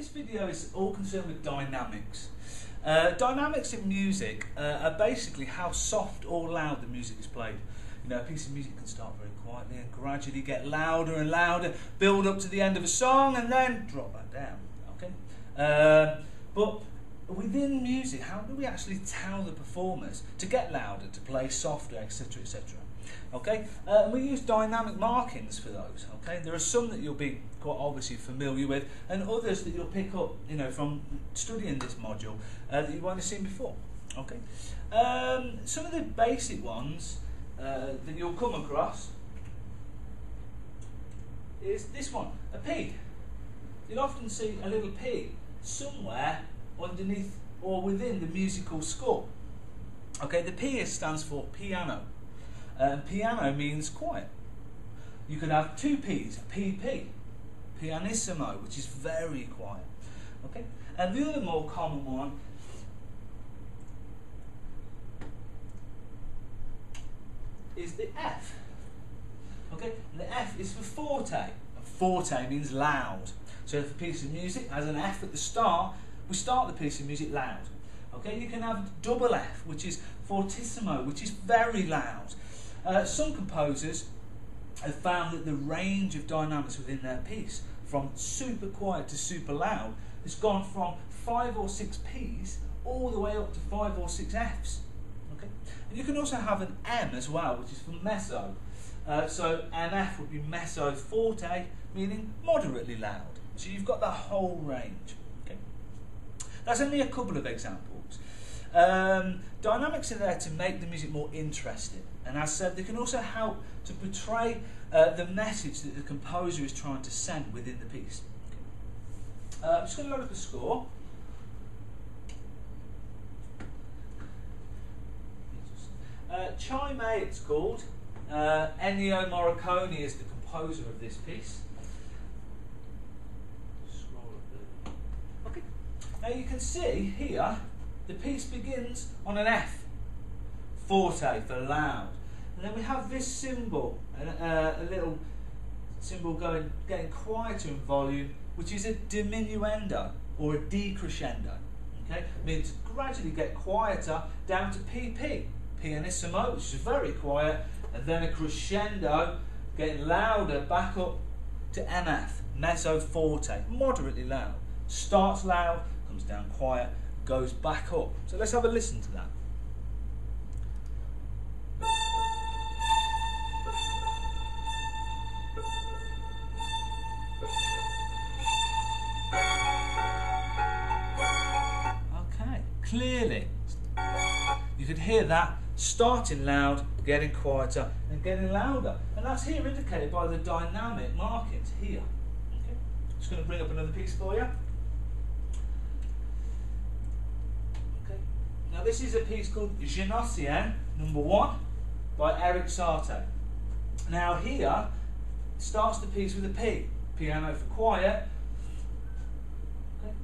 This video is all concerned with dynamics. Dynamics in music are basically how soft or loud the music is played. You know, a piece of music can start very quietly and gradually get louder and louder, build up to the end of a song and then drop back down. Okay, but within music, how do we actually tell the performers to get louder, to play softer, etc., etc.? Okay, we use dynamic markings for those. Okay, there are some that you'll be quite obviously familiar with, and others that you'll pick up, you know, from studying this module that you won't have seen before. Okay, some of the basic ones that you'll come across is this one, a P. You'll often see a little P somewhere underneath or within the musical score. Okay, the P stands for piano. Piano means quiet. You could have two P's, a PP, pianissimo, which is very quiet. Okay, and the other more common one is the F. Okay, and the F is for forte. And forte means loud. So if a piece of music has an F at the start, we start the piece of music loud. Okay, you can have double F, which is fortissimo, which is very loud. Some composers have found that the range of dynamics within their piece, from super quiet to super loud, has gone from 5 or 6 P's all the way up to 5 or 6 F's. Okay? And you can also have an M as well, which is for mezzo. So MF would be mezzo forte, meaning moderately loud. So you've got the whole range. Okay? That's only a couple of examples. Dynamics are there to make the music more interesting, and as said, they can also help to portray the message that the composer is trying to send within the piece. Okay. I'm just going to load up a score. Chime A it's called. Ennio Morricone is the composer of this piece. Okay. Now you can see here the piece begins on an F, forte for loud, and then we have this symbol, a little symbol getting quieter in volume, which is a diminuendo or a decrescendo. Okay, it means gradually get quieter down to PP, pianissimo, which is very quiet, and then a crescendo, getting louder back up to MF, mezzo forte, moderately loud. Starts loud, comes down quiet, goes back up. So let's have a listen to that. Okay, clearly you could hear that starting loud, getting quieter and getting louder, and that's here indicated by the dynamic markings here. Okay, just going to bring up another piece for you. Now this is a piece called Genocien number 1 by Eric Satie. Now here starts the piece with a P, piano for quiet. Okay.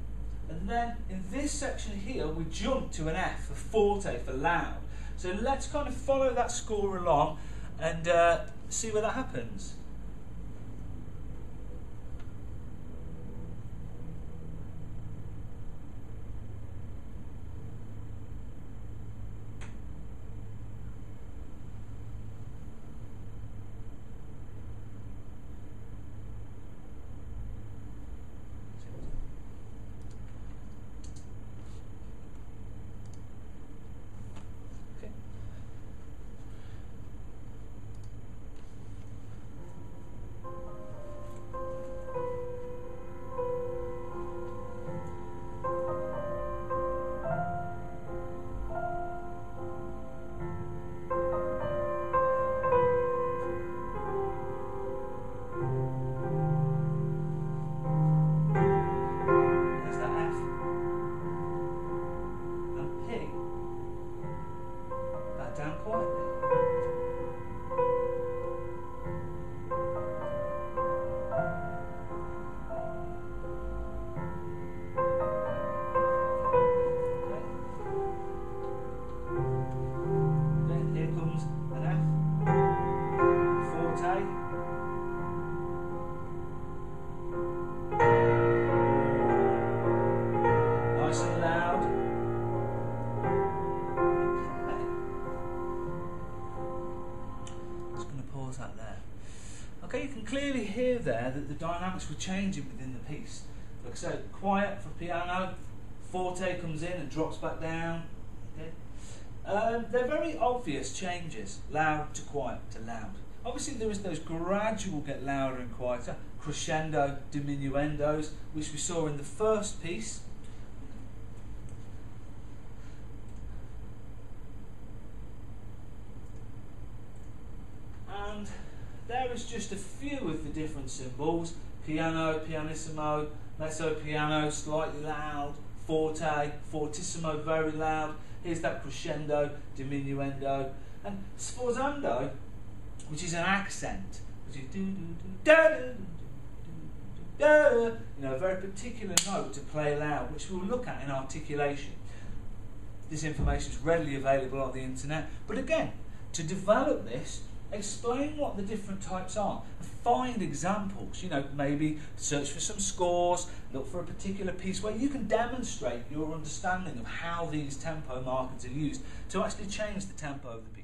And then in this section here we jump to an F, a forte for loud. So let's kind of follow that score along and see where that happens. clearly hear there that the dynamics were changing within the piece. Like I say, quiet for piano, forte comes in and drops back down. Okay? They're very obvious changes, loud to quiet to loud. Obviously there is those gradual get louder and quieter, crescendo, diminuendos, which we saw in the first piece. And there is just a few of the different symbols: piano, pianissimo, mezzo piano, slightly loud, forte, fortissimo, very loud. Here's that crescendo, diminuendo, and sforzando, which is an accent, which is do do do da da da, you know, a very particular note to play loud, which we'll look at in articulation. This information is readily available on the internet, but again, to develop this, explain what the different types are, find examples, you know, maybe search for some scores, look for a particular piece where you can demonstrate your understanding of how these tempo markers are used to actually change the tempo of the piece.